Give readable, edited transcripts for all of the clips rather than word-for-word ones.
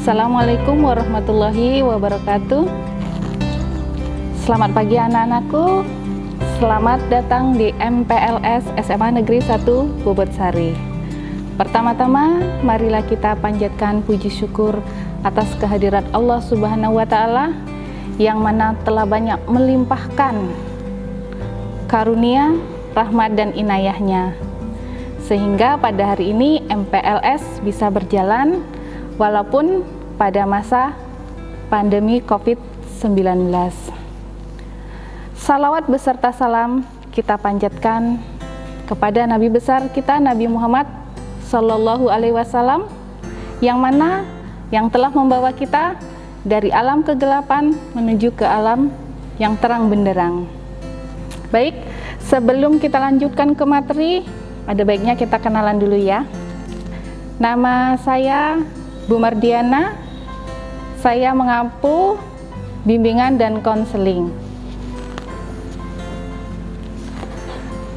Assalamualaikum warahmatullahi wabarakatuh. Selamat pagi anak-anakku. Selamat datang di MPLS SMA Negeri 1 Bobotsari. Pertama-tama, marilah kita panjatkan puji syukur atas kehadirat Allah Subhanahu wa Ta'ala yang mana telah banyak melimpahkan karunia, rahmat dan inayahnya, sehingga pada hari ini MPLS bisa berjalan walaupun pada masa pandemi COVID-19. Salawat beserta salam kita panjatkan kepada Nabi besar kita, Nabi Muhammad Sallallahu Alaihi Wasallam, yang mana yang telah membawa kita dari alam kegelapan menuju ke alam yang terang benderang. Baik, sebelum kita lanjutkan ke materi, ada baiknya kita kenalan dulu ya. Nama saya Bu Mardiana, saya mengampu bimbingan dan konseling.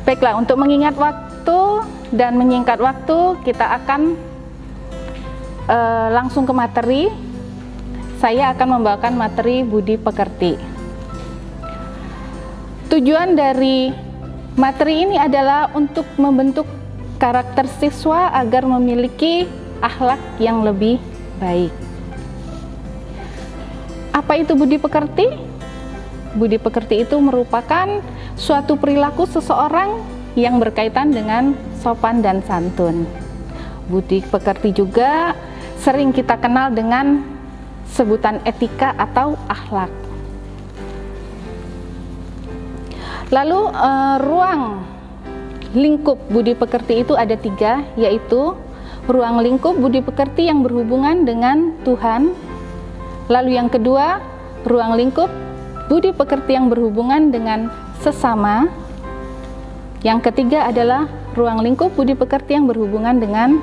Baiklah, untuk mengingat waktu dan menyingkat waktu, kita akan langsung ke materi. Saya akan membawakan materi budi pekerti. Tujuan dari materi ini adalah untuk membentuk karakter siswa agar memiliki akhlak yang lebih baik. Apa itu budi pekerti? Budi pekerti itu merupakan suatu perilaku seseorang yang berkaitan dengan sopan dan santun. Budi pekerti juga sering kita kenal dengan sebutan etika atau akhlak. Lalu ruang lingkup budi pekerti itu ada 3, yaitu ruang lingkup budi pekerti yang berhubungan dengan Tuhan. Lalu yang kedua, ruang lingkup budi pekerti yang berhubungan dengan sesama. Yang ketiga adalah ruang lingkup budi pekerti yang berhubungan dengan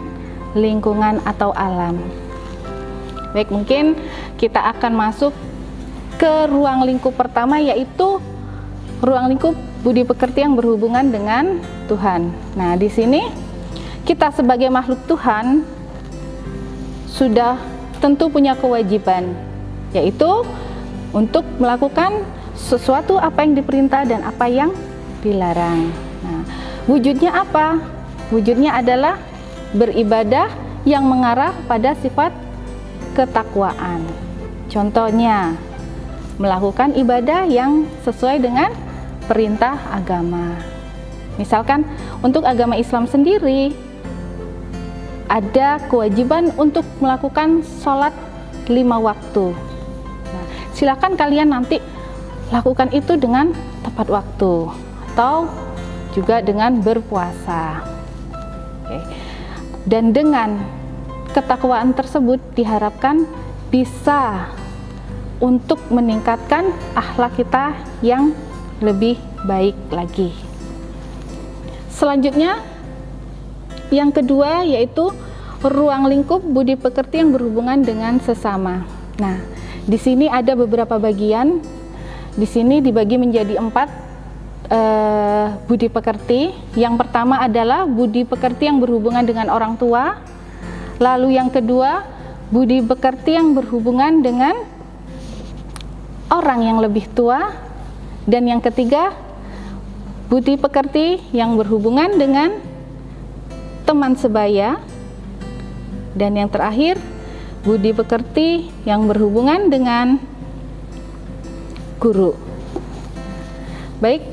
lingkungan atau alam. Baik, mungkin kita akan masuk ke ruang lingkup pertama, yaitu ruang lingkup budi pekerti yang berhubungan dengan Tuhan. Nah, di sini kita sebagai makhluk Tuhan sudah tentu punya kewajiban, yaitu untuk melakukan sesuatu apa yang diperintah dan apa yang dilarang. Nah, wujudnya apa? Wujudnya adalah beribadah yang mengarah pada sifat ketakwaan. Contohnya, melakukan ibadah yang sesuai dengan perintah agama. Misalkan untuk agama Islam sendiri, ada kewajiban untuk melakukan sholat 5 waktu. Nah, silakan kalian nanti lakukan itu dengan tepat waktu atau juga dengan berpuasa. Oke. Dan dengan ketakwaan tersebut diharapkan bisa untuk meningkatkan akhlak kita yang lebih baik lagi. Selanjutnya, yang kedua yaitu ruang lingkup budi pekerti yang berhubungan dengan sesama. Nah, di sini ada beberapa bagian. Di sini dibagi menjadi 4 budi pekerti. Yang pertama adalah budi pekerti yang berhubungan dengan orang tua. Lalu yang kedua, budi pekerti yang berhubungan dengan orang yang lebih tua. Dan yang ketiga, budi pekerti yang berhubungan dengan teman sebaya. Dan yang terakhir, budi pekerti yang berhubungan dengan guru. Baik,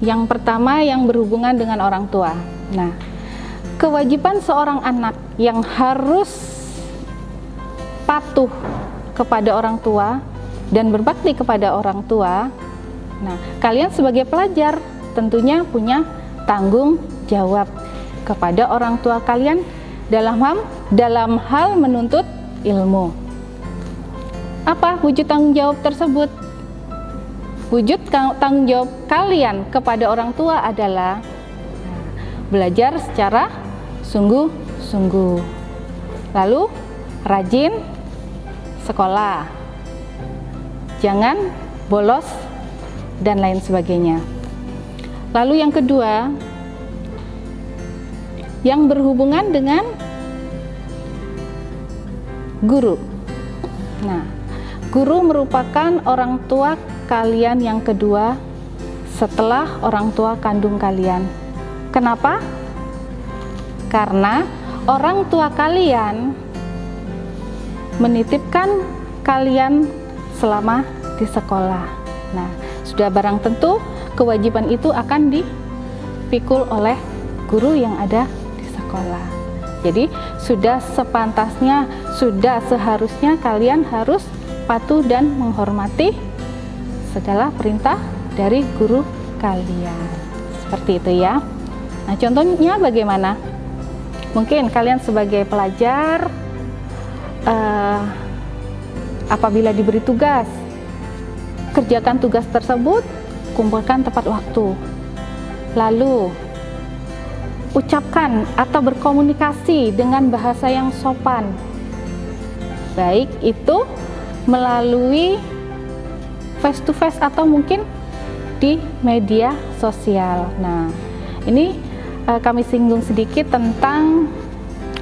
yang pertama yang berhubungan dengan orang tua. Nah, kewajiban seorang anak yang harus patuh kepada orang tua dan berbakti kepada orang tua. Nah, kalian sebagai pelajar tentunya punya tanggung jawab kepada orang tua kalian dalam hal menuntut ilmu. Apa wujud tanggung jawab tersebut? Wujud tanggung jawab kalian kepada orang tua adalah belajar secara sungguh-sungguh, lalu rajin sekolah, jangan bolos dan lain sebagainya. Lalu yang kedua, yang berhubungan dengan guru. Nah, guru merupakan orang tua kalian yang kedua setelah orang tua kandung kalian. Kenapa? Karena orang tua kalian menitipkan kalian selama di sekolah. Nah, sudah barang tentu kewajiban itu akan dipikul oleh guru yang ada di sekolah. Jadi sudah sepantasnya, sudah seharusnya kalian harus patuh dan menghormati segala perintah dari guru kalian. Seperti itu ya. Nah, contohnya bagaimana? Mungkin kalian sebagai pelajar apabila diberi tugas, kerjakan tugas tersebut, kumpulkan tepat waktu. Lalu ucapkan atau berkomunikasi dengan bahasa yang sopan. Baik itu melalui face to face atau mungkin di media sosial. Nah, ini kami singgung sedikit tentang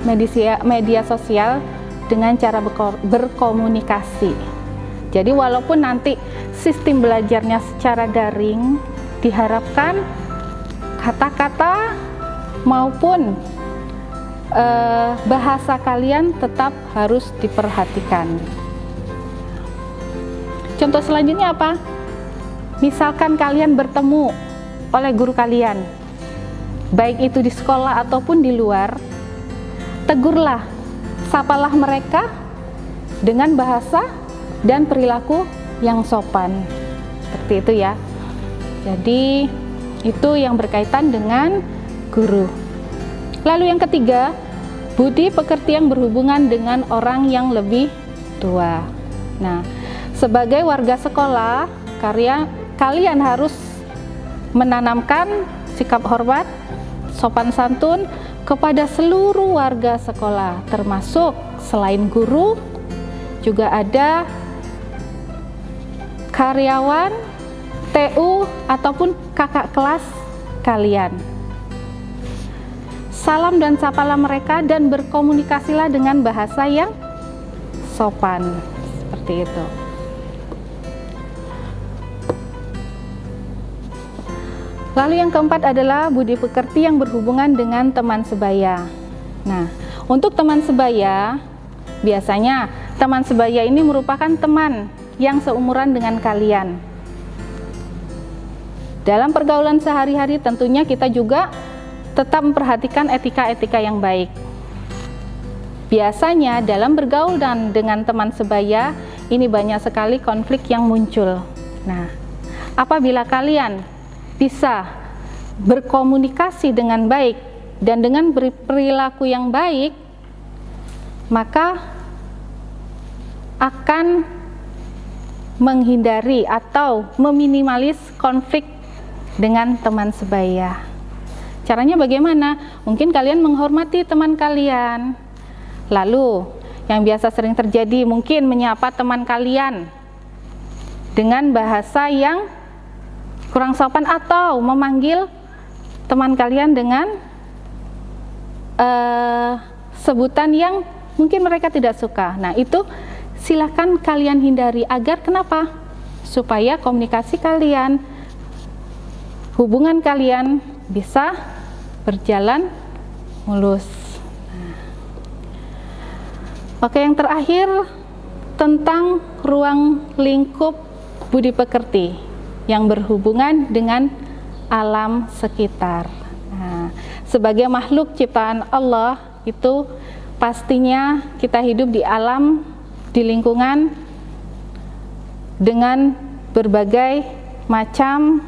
media sosial dengan cara berkomunikasi. Jadi walaupun nanti sistem belajarnya secara daring, diharapkan kata-kata maupun bahasa kalian tetap harus diperhatikan. Contoh selanjutnya apa? Misalkan kalian bertemu oleh guru kalian, baik itu di sekolah ataupun di luar, tegurlah, sapalah mereka dengan bahasa dan perilaku yang sopan. Seperti itu ya. Jadi itu yang berkaitan dengan guru. Lalu yang ketiga, budi pekerti yang berhubungan dengan orang yang lebih tua. Nah, sebagai warga sekolah, kalian harus menanamkan sikap hormat, sopan santun kepada seluruh warga sekolah, termasuk selain guru juga ada karyawan, TU ataupun kakak kelas kalian. Salam dan sapalah mereka dan berkomunikasilah dengan bahasa yang sopan. Seperti itu. Lalu yang keempat adalah budi pekerti yang berhubungan dengan teman sebaya. Nah, untuk teman sebaya, biasanya teman sebaya ini merupakan teman yang seumuran dengan kalian. Dalam pergaulan sehari-hari tentunya kita juga tetap memperhatikan etika-etika yang baik. Biasanya dalam bergaul dan dengan teman sebaya, ini banyak sekali konflik yang muncul. Nah, apabila kalian bisa berkomunikasi dengan baik dan dengan perilaku yang baik, maka akan menghindari atau meminimalis konflik dengan teman sebaya. Caranya bagaimana? Mungkin kalian menghormati teman kalian. Lalu yang biasa sering terjadi mungkin menyapa teman kalian dengan bahasa yang kurang sopan atau memanggil teman kalian dengan sebutan yang mungkin mereka tidak suka. Nah, itu silakan kalian hindari agar kenapa? Supaya komunikasi kalian, hubungan kalian bisa berjalan mulus. Oke, yang terakhir tentang ruang lingkup budi pekerti yang berhubungan dengan alam sekitar. Nah, sebagai makhluk ciptaan Allah itu pastinya kita hidup di alam, di lingkungan dengan berbagai macam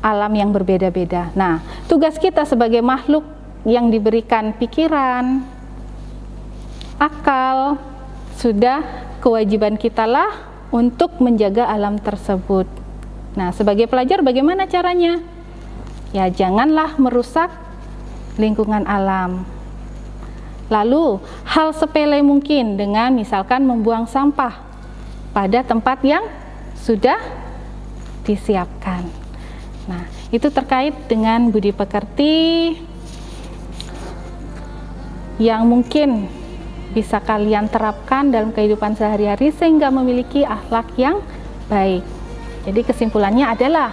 alam yang berbeda-beda. Nah, tugas kita sebagai makhluk yang diberikan pikiran, akal, sudah kewajiban kita lah untuk menjaga alam tersebut. Nah, sebagai pelajar bagaimana caranya? Ya, janganlah merusak lingkungan alam. Lalu, hal sepele mungkin dengan misalkan membuang sampah pada tempat yang sudah disiapkan. Nah, itu terkait dengan budi pekerti yang mungkin bisa kalian terapkan dalam kehidupan sehari-hari sehingga memiliki akhlak yang baik. Jadi kesimpulannya adalah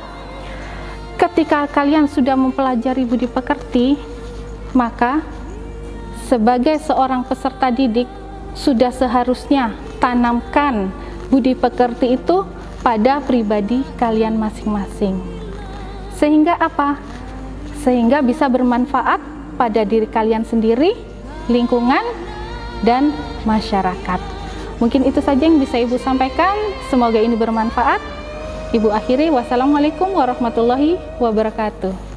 ketika kalian sudah mempelajari budi pekerti, maka sebagai seorang peserta didik sudah seharusnya tanamkan budi pekerti itu pada pribadi kalian masing-masing. Sehingga apa? Sehingga bisa bermanfaat pada diri kalian sendiri, lingkungan, dan masyarakat. Mungkin itu saja yang bisa Ibu sampaikan. Semoga ini bermanfaat. Ibu akhiri, wassalamualaikum warahmatullahi wabarakatuh.